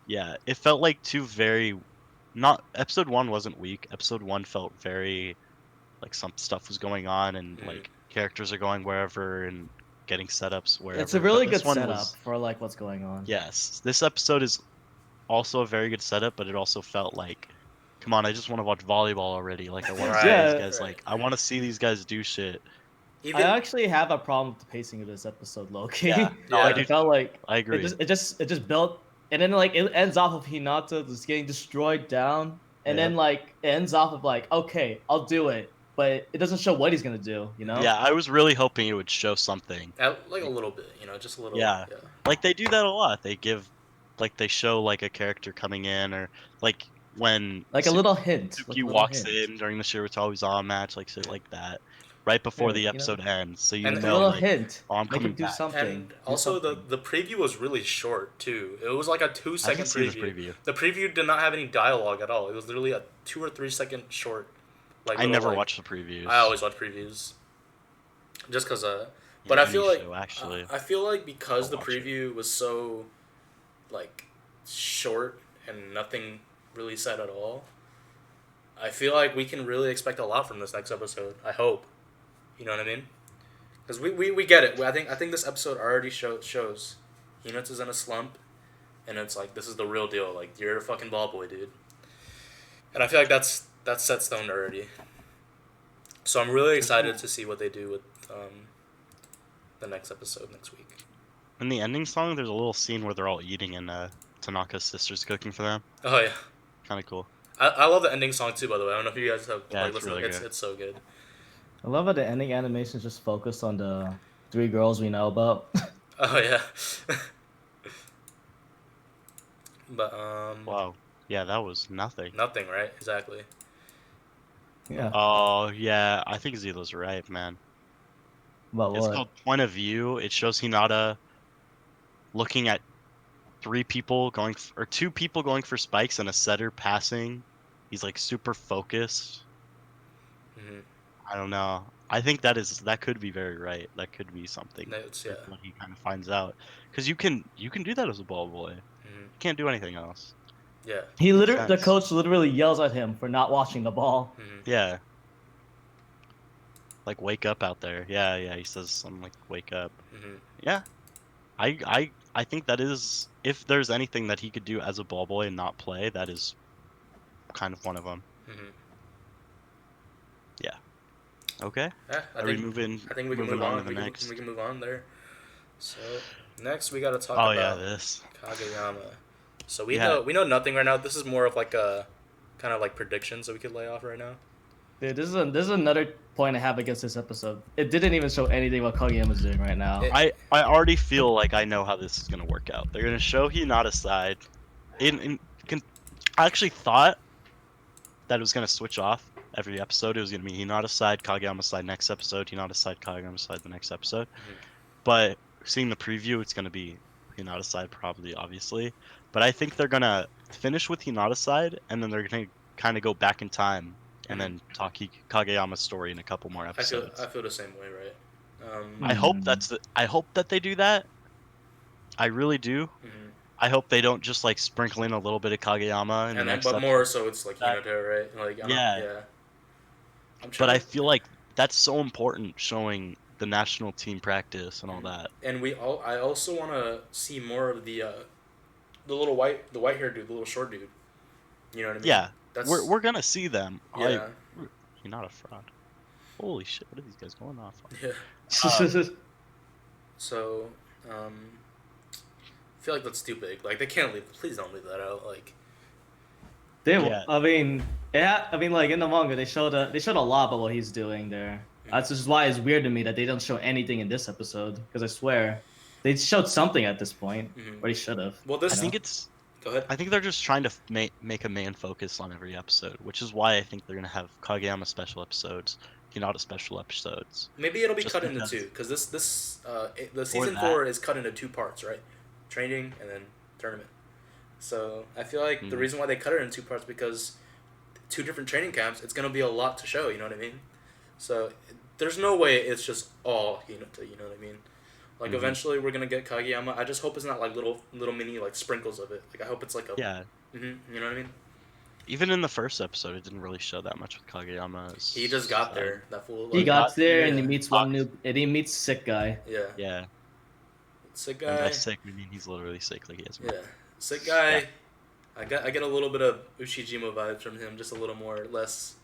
Yeah, it felt like two very... Not episode 1 wasn't weak. Episode 1 felt very like some stuff was going on and like characters are going wherever and getting setups wherever. It's a really good setup for like what's going on. Yes, this episode is also a very good setup, but it also felt like, come on, I just want to watch volleyball already. Like I want to see these guys. Like I want to see these guys do shit. I actually have a problem with the pacing of this episode, low-key. Yeah, I felt like I agree. It just built. And then, like, it ends off of Hinata just getting destroyed down. And then, like, it ends off of, like, okay, I'll do it. But it doesn't show what he's going to do, you know? Yeah, I was really hoping it would show something. Like, a little bit, you know, just a little. Yeah. Like, they do that a lot. They give, like, they show, like, a character coming in, or, like, when... Like, a little hint. Suki walks in during the Shirota Rizal match, like, shit like that. Right before the episode ends, so you know, a little like, hint. Oh, I'm coming do back. something. And also, the preview was really short too. It was like a 2-second preview. The preview did not have any dialogue at all. It was literally a 2 or 3 second short. Like I never watched the previews. I always watch previews, just cause. But I feel like I feel like because the preview was so, like, short and nothing really said at all. I feel like we can really expect a lot from this next episode. I hope. You know what I mean? Because we get it. I think this episode already shows Hinata's in a slump, and it's like, this is the real deal. Like, you're a fucking ball boy, dude. And I feel like that's set stone already. So I'm really excited to see what they do with the next episode next week. In the ending song, there's a little scene where they're all eating and Tanaka's sister's cooking for them. Oh, yeah. Kind of cool. I love the ending song too. By the way, I don't know if you guys have Yeah, like it's listened. really It's good. it's so good. I love how the ending animation is just focused on the 3 girls we know about. Oh yeah. But Wow. Yeah, that was nothing. nothing, right? Exactly. Yeah. Oh yeah, I think Zila's right, man. About It's what? called Point of View. It shows Hinata looking at 3 people going or 2 people going for spikes and a setter passing. He's like super focused. Mm-hmm. I don't know. I think that could be very right. That could be something That's like yeah. what he kind of finds out because you can do that as a ball boy. Mm-hmm. You can't do anything else. Yeah. Makes The sense. coach literally yells at him for not watching the ball. Mm-hmm. Yeah, like wake up out there. Yeah, yeah. He says something like wake up. Mm-hmm. Yeah, I think that is if there's anything that he could do as a ball boy and not play, that is kind of one of them. Mm-hmm. Yeah. Okay. Yeah. Are we moving I think we can moving move on to on. the next? We can move on there. So next we got to talk Oh yeah, about this. Kageyama. So Yeah. we know nothing right now. This is more of like a kind of like predictions that we could lay off right now. Dude, this is another point I have against this episode. It didn't even show anything what Kageyama's doing right now. I already feel like I know how this is gonna work out. They're gonna show Hinata's side. Can, I actually thought that it was gonna switch off every episode. It was gonna be Hinata's side, Kageyama's side next episode, Hinata's side, Kageyama's side the next episode. Mhm. But seeing the preview, it's gonna be Hinata's side probably, obviously. But I think they're gonna finish with Hinata's side, and then they're gonna kind of go back in time and Mhm. then talk Kageyama's story in a couple more I episodes. feel the same way, right? I hope that they do that. I really do. Mhm. I hope they don't just like sprinkle in a little bit of Kageyama in the And then, next but episode. more so it's like That- Hinata, right? Like I don't, Yeah. yeah. I'm But trying I to, feel like that's so important, showing the national team practice and all Mhm. that. and I also want to see more of the little the white haired dude, the little short dude. You know what I mean? Yeah, That's we're gonna see them. yeah. You're not a fraud. Holy shit! What are these guys going off on? Yeah. So, I feel like that's too big. Like they can't leave. Please don't leave that out. Like Yeah. I mean, yeah. I mean, like in the manga, they showed a lot about what he's doing there. That's just why it's weird to me that they don't show anything in this episode. Because I swear, they showed something at this point, Mhm. or they should have. well, I this think it's. go ahead. I think they're just trying to make a main focus on every episode, which is why I think they're gonna have Kageyama special episodes, Hinata special episodes. Maybe it'll be Just cut into because- two because the season that. 4 is cut into 2 parts, right? Training and then tournament. So I feel like the Mhm. reason why they cut it in 2 parts because 2 different training camps. It's gonna be a lot to show. You know what I mean? So there's no way it's just all Hinata. You know what I mean? Like Mhm. eventually we're gonna get Kageyama. I just hope it's not like little mini like sprinkles of it. Like I hope it's like a Yeah. you know what I mean? Even in the first episode, it didn't really show that much with Kageyama. He just got there. That fool. He Like, got there and he yeah. meets one new, and he meets sick guy. Yeah. Yeah. Sick And guy. by sick, we mean he's literally sick, like he has. Yeah. Sick guy. I get a little bit of Ushijima vibes from him, just a little more Well, less.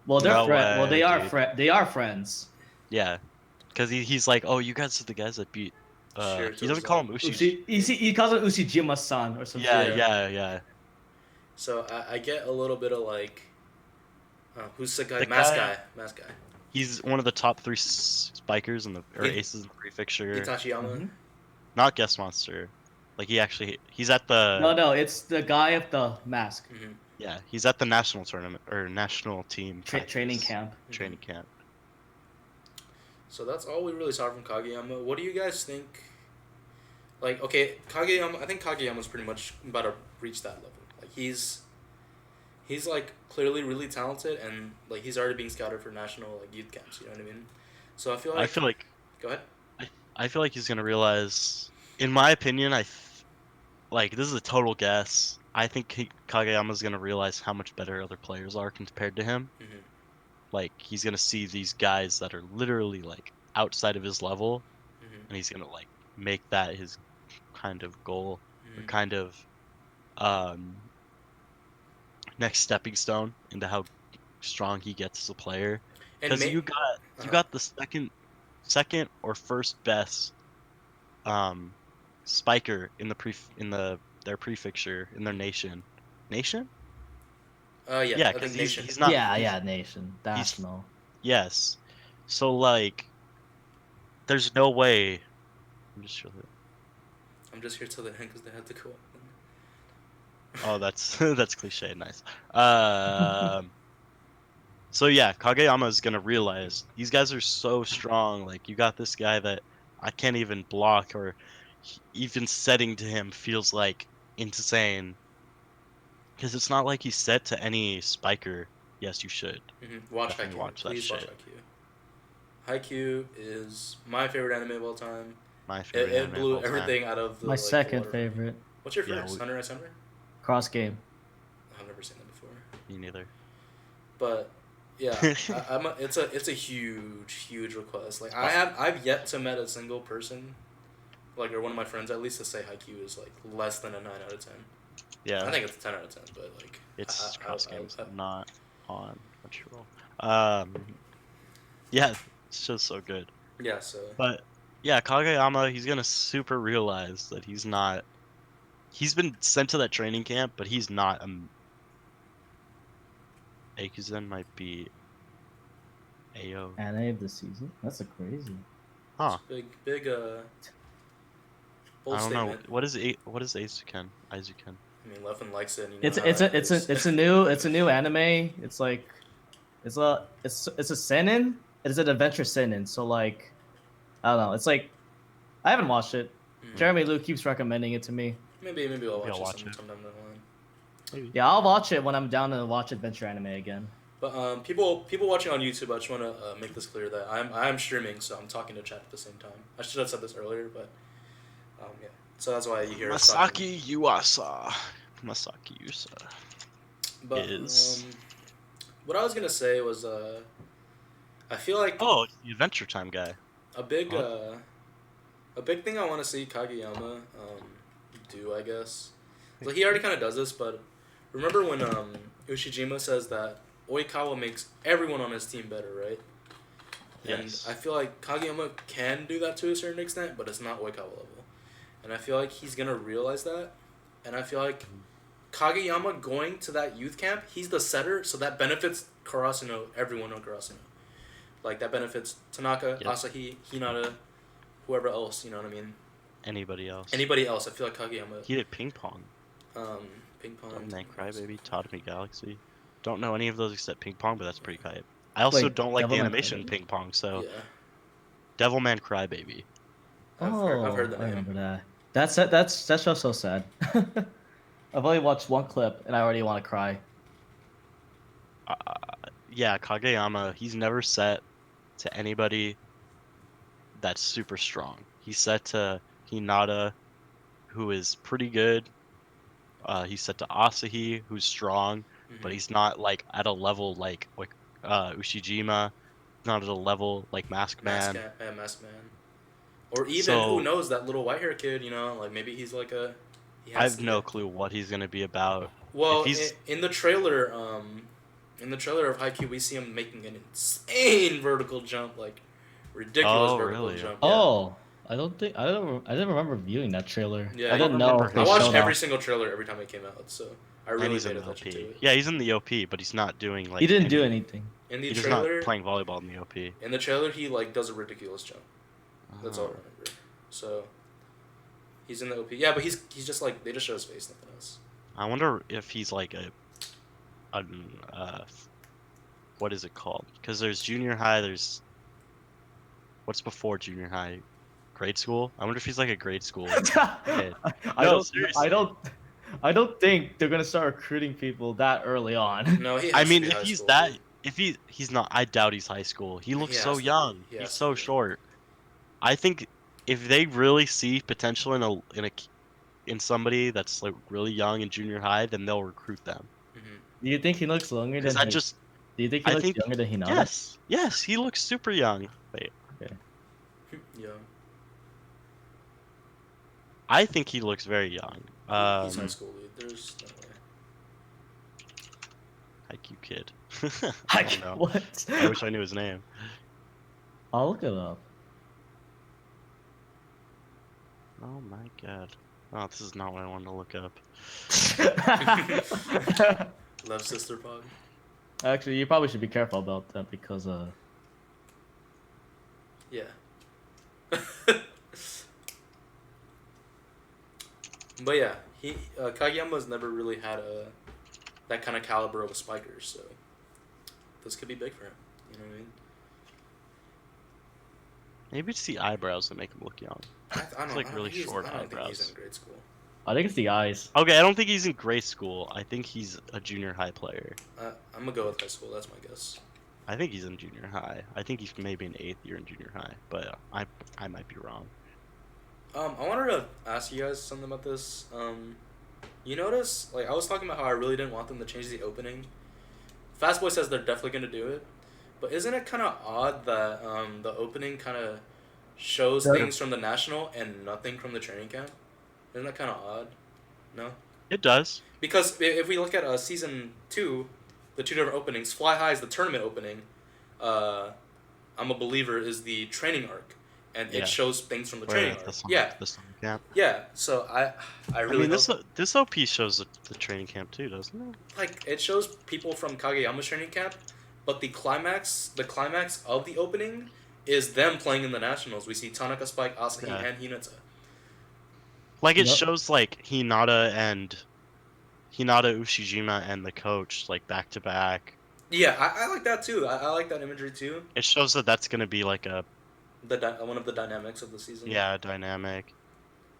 No Well, way, dude. They are friends. Yeah. Because he's like, oh, you guys are the guys that beat. He doesn't call him Ushi. He calls him Ushijima-san or something. Yeah. So I get a little bit of like, who's sick guy? The Mask guy- guy. He's one of the top 3 spikers or He- aces in the prefecture. Itachiyama. Mhm. Not guest monster. Like he's at the No, it's the guy of the mask. Mm-hmm. yeah, he's at the national tournament or national team Training practice. camp. Training camp. So that's all we really saw from Kageyama. What do you guys think? Like, okay, Kageyama. I think Kageyama's pretty much about to reach that level. Like he's like clearly really talented, and like he's already being scouted for national like youth camps. You know what I mean? So I feel like. Go ahead. I feel like he's gonna realize. In my opinion, like this is a total guess. I think Kageyama's gonna realize how much better other players are compared to him. Mm-hmm. Like he's gonna see these guys that are literally like outside of his level, Mm-hmm. and he's gonna like make that his kind of goal, or Mm-hmm. kind of next stepping stone into how strong he gets as a player. And Because you got the second or first best spiker in their prefecture in their nation. Yeah, Yeah, I because think Nation. he's not. Yeah, Nation, he's- national. Yes. So like, there's no way. I'm just sure. I'm just here till the end because they had to go. Oh, that's that's cliche. Nice. So yeah, Kageyama is gonna realize these guys are so strong. Like you got this guy that I can't even block, or even setting to him feels like insane. Because it's not like he's set to any spiker. Yes, you should Watch definitely Haikyuu. watch that Please watch shit. Haikyuu. Haikyuu is my favorite anime of all time. My It, favorite it anime of blew all time. everything out of the My like, the second water for me. favorite. What's your Yeah, first? Hunter x Hunter? Cross game. I've never seen that before. Me neither. But yeah, it's a huge request. Like I've yet to met a single person, like or one of my friends at least, to say Haikyuu is like less than a 9 out of 10. Yeah. I think it's a 10 out of 10, but like It's cross games, I- not on Crunchyroll. Yeah, it's just so good. yeah. So But yeah, Kageyama, he's gonna super realize that he's not. He's been sent to that training camp, but he's not. Akuzen might be Ao. Anime of the season. That's a crazy. Huh? big bold I don't statement. know. What is Aizuken? Aizuken. I mean, Leffen likes it. And you know It's how it's that a it's is. a it's a new anime. It's like it's a seinen. It's an adventure seinen. So like I don't know. It's like I haven't watched it. Jeremy Lou keeps recommending it to me. Maybe I'll Maybe I'll watch watch it it. sometime down the line. Maybe. Yeah, I'll watch it when I'm down to watch adventure anime again. But people watching on YouTube, I just want to make this clear that I'm streaming, so I'm talking to chat at the same time. I should have said this earlier, but yeah. So that's why you hear us talking. Masaki Yuasa. Masaki Yuasa. But is- what I was gonna say was I feel like Oh, the Adventure Time guy. a big Huh? a big thing I want to see Kageyama do, I guess. So he already kind of does this, but remember when Ushijima says that Oikawa makes everyone on his team better, right? Yes. And I feel like Kageyama can do that to a certain extent, but it's not Oikawa level. And I feel like he's gonna realize that. And I feel like Kageyama going to that youth camp, he's the setter, so that benefits Karasuno, everyone on Karasuno. Like that benefits Tanaka, Yep. Asahi, Hinata, whoever else, you know what I mean? Anybody else? Anybody else, I feel like Kageyama. He did ping pong. Ping pong. Don't Man Crybaby, Tatami Galaxy. Don't know any of those except ping pong, but that's pretty hype. I also Wait, don't like the Devilman animation in Crybaby? ping pong, so Yeah. Devilman Crybaby. I've heard the I name. remember that. That's just so sad. I've only watched one clip and I already want to cry. Yeah, Kageyama, he's never set to anybody that's super strong. He's set to Hinata, who is pretty good. He's set to Asahi, who's strong, but he's not like at a level like Ushijima. Not at a level like Mask Man. Mask Man. Or even, So- who knows, that little white hair kid, you know, like maybe he's like a... He I has have no clue what he's gonna be about. Well, if he's- in the trailer of Haikyuu, we see him making an insane vertical jump, like ridiculous Oh, vertical really? jump. Yeah. Oh, I didn't remember viewing that trailer. Yeah, I didn't I know remember if him. they I watched showed every off. single trailer every time it came out, so I And really he's in paid the attention OP. to it. Yeah, he's in the OP, but he's not doing like. He didn't do anything. In the He's trailer, not playing volleyball in the OP. in the trailer, he like does a ridiculous jump. That's all I Oh. remember. So he's in the OP. Yeah, but he's just like, they just show his face, nothing else. I wonder if he's like what is it called? Because there's junior high. There's what's before junior high? Grade school. I wonder if he's like a grade school kid. No, seriously. I don't think they're gonna start recruiting people that early on. No, he. Has I to mean, be if high he's school, that, dude. if he's not, I doubt he's high school. He looks has so to be. young. He He's has to so be. short. I think if they really see potential in somebody that's like really young in junior high, then they'll recruit them. Do you think he looks younger than? Because that just, Do you think he I looks think younger than Hinata? yes, he looks super young. Wait, Yeah. I think he looks very young. He's high school, dude. There's no way. Haikyuu kid. I I don't know. What? I wish I knew his name. I'll look it up. Oh my god. Oh, this is not what I wanted to look up. Love Sister Pog. Actually, you probably should be careful about that because Yeah. But yeah, Kageyama's never really had that kind of caliber of a spiker, so this could be big for him. You know what I mean? Maybe it's the eyebrows that make him look young. I don't, like I don't really think he's- short I don't think he's eyebrows. in grade school. I think it's the eyes. Okay, I don't think he's in grade school. I think he's a junior high player. I'm gonna go with high school. That's my guess. I think he's in junior high. I think he's maybe in 8th year in junior high, but I might be wrong. I wanted to ask you guys something about this. You notice, like, I was talking about how I really didn't want them to change the opening. Fastboy says they're definitely gonna do it, but isn't it kind of odd that the opening kind of shows Yeah. things from the national and nothing from the training camp? Isn't that kind of odd? No, It does. because if we look at season 2, the two different openings. Fly High is the tournament opening. I'm a Believer is the training arc, and Yeah. it shows things from the Where training the arc. summer- Yeah, the summer camp. yeah. So I I really mean, hope- this OP shows the training camp too, doesn't it? like it shows people from Kageyama's training camp, but the climax of the opening is them playing in the nationals. We see Tanaka, Spike, Asahi, Yeah. and Hinata. Like it Yep. shows like Hinata, Ushijima, and the coach like back to back. Yeah, I like that too. I like that imagery too. It shows that that's gonna be like a One of the dynamics of the season. dynamic.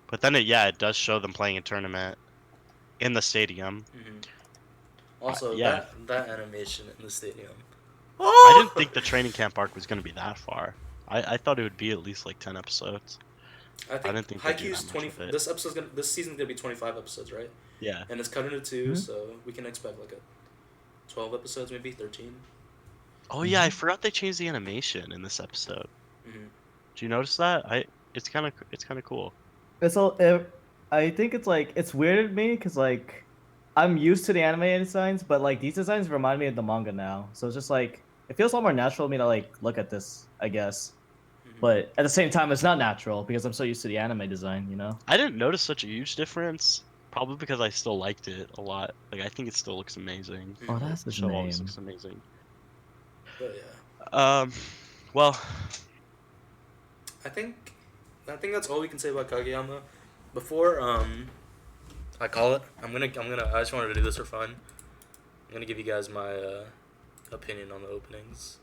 But then it does show them playing a tournament in the stadium. Hmm. Also, yeah. that animation in the stadium. I didn't think the training camp arc was gonna be that far. I thought it would be at least like 10 episodes. I think didn't think they'd do Haikyuu's that much 20. with it. This season's gonna be 25 episodes, right? Yeah. And it's cut into 2, Mhm. so we can expect like a 12 episodes, maybe 13. Oh yeah, I forgot they changed the animation in this episode. Mm-hmm. Did you notice that? It's kind of cool. I think it's weird to me because like I'm used to the anime designs, but like these designs remind me of the manga now. So it's just like it feels a lot more natural to me to like look at this, I guess. Mm-hmm. But at the same time, it's not natural because I'm so used to the anime design, you know. I didn't notice such a huge difference. Probably because I still liked it a lot. Like I think it still looks amazing. Mhm. Oh, that's The his show name. always looks amazing. But yeah. Well, I think that's all we can say about Kageyama. Before I call it, I just wanted to do this for fun. I'm gonna give you guys my opinion on the openings,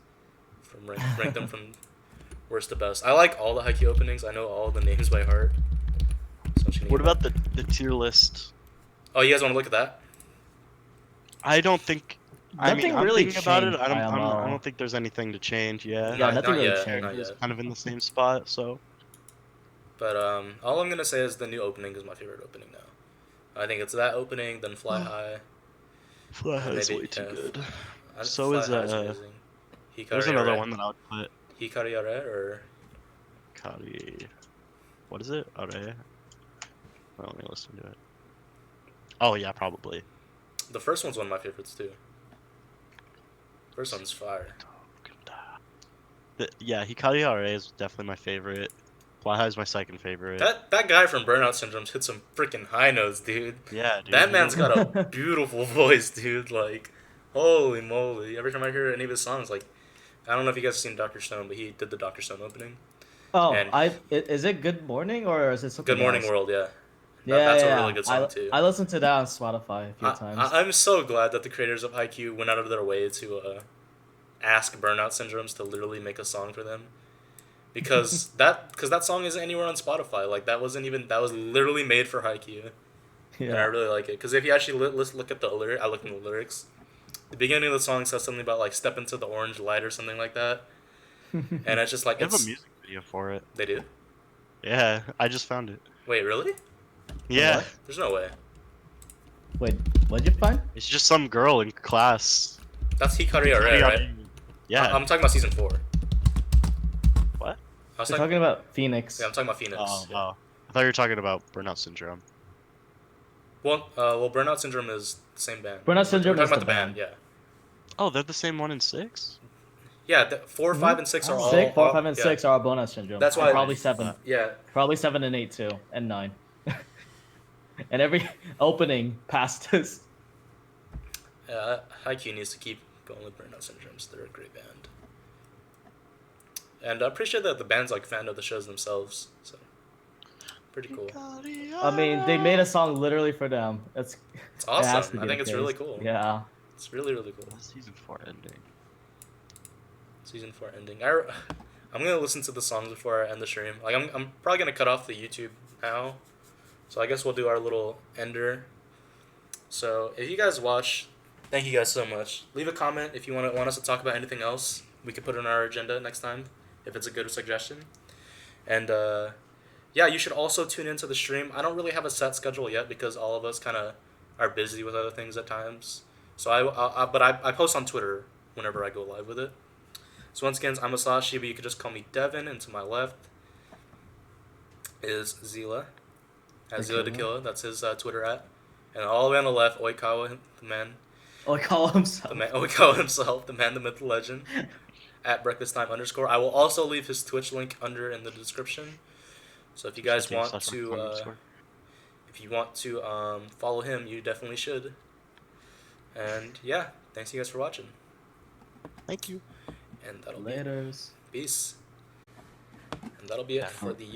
from rank them from worst to best. I like all the Haikyuu openings. I know all the names by heart. So I'm just gonna what give- about the tier list? Oh, you guys want to look at that? I don't think. I mean, Nothing I'm really thinking about it. changed, I IMO. don't think there's anything to change. Yeah, Yeah, Not- nothing not really yet, changed. not it's yet. kind of in the same spot. So But all I'm gonna say is the new opening is my favorite opening now. I think it's that opening, then Fly High. Fly High is maybe, way too yeah. good. I- So Fly is, High there's amazing. another Hikari one that I would put. Hikari Are or Kari. What is it? Are. Well, let me listen to it. Oh yeah, probably. the first one's one of my favorites too. First one's fire. Yeah, Hikari Are is definitely my favorite. Fly High is my second favorite. That guy from Burnout Syndrome hit some freaking high notes, dude. Yeah, dude. That man's got a beautiful voice, dude. Like, holy moly! Every time I hear any of his songs, like, I don't know if you guys have seen Dr. Stone, but he did the Dr. Stone opening. Oh, And- is it Good Morning or is it something Good Morning else? World, yeah. Yeah, That's yeah, a really good song too. I listened to that on Spotify a few times. I'm so glad that the creators of Haikyuu went out of their way to ask Burnout Syndromes to literally make a song for them, because that song isn't anywhere on Spotify. Like that was literally made for Haikyuu, and I yeah. really like it. Because if you actually look at the lyric, I looked in the lyrics. The beginning of the song says something about like step into the orange light or something like that, and it's just like They have a it's, music video for it. they do. Yeah, I just found it. Wait, really? Yeah, What? There's no way. Wait, what'd you find? it's just some girl in class. That's Hikari Are, right? Yeah. I'm talking about season 4. What? I was We're talking. talking about Phoenix. Yeah, I'm talking about Phoenix. Oh, Yeah. oh. I thought you were talking about Burnout Syndrome. Well, Burnout Syndrome is the same band. Burnout Syndrome We're is talking about the the band. band. Yeah. Oh, they're the same one in 6? Yeah, 4, 5, and 6 are all. 6, 4, all- 5, and yeah. 6 are bonus syndrome. That's And why- probably 7. Yeah, Probably 7 and 8 too, and 9. And every opening past this. Haikyuu needs to keep going with Burnout Syndromes. They're a great band. And I appreciate that the band's like fan of the shows themselves. So pretty cool. I mean, they made a song literally for them. It's It's it has to awesome. I get think it's really praised. cool. Yeah. It's really, really cool. Season 4 ending. Season 4 ending. I'm gonna listen to the songs before I end the stream. Like I'm probably gonna cut off the YouTube now. So I guess we'll do our little ender. So if you guys watch, thank you guys so much. Leave a comment if you want us to talk about anything else. We could put it on our agenda next time if it's a good suggestion. And yeah, you should also tune into the stream. I don't really have a set schedule yet because all of us kind of are busy with other things at times. So I post on Twitter whenever I go live with it. So once again, I'm Masashi, but you could just call me Devin. And to my left is Xela. Xela Tequila. That's his Twitter at. And all the way on the left, Oikawa, the man. Oikawa himself. The man, Oikawa himself, the man, the myth, the legend. At breakfasttime_. I will also leave his Twitch link under in the description. So if you guys want to, follow him, you definitely should. And yeah, thanks you guys for watching. Thank you. And that'll Laters. be peace. And that'll be it for the YouTube.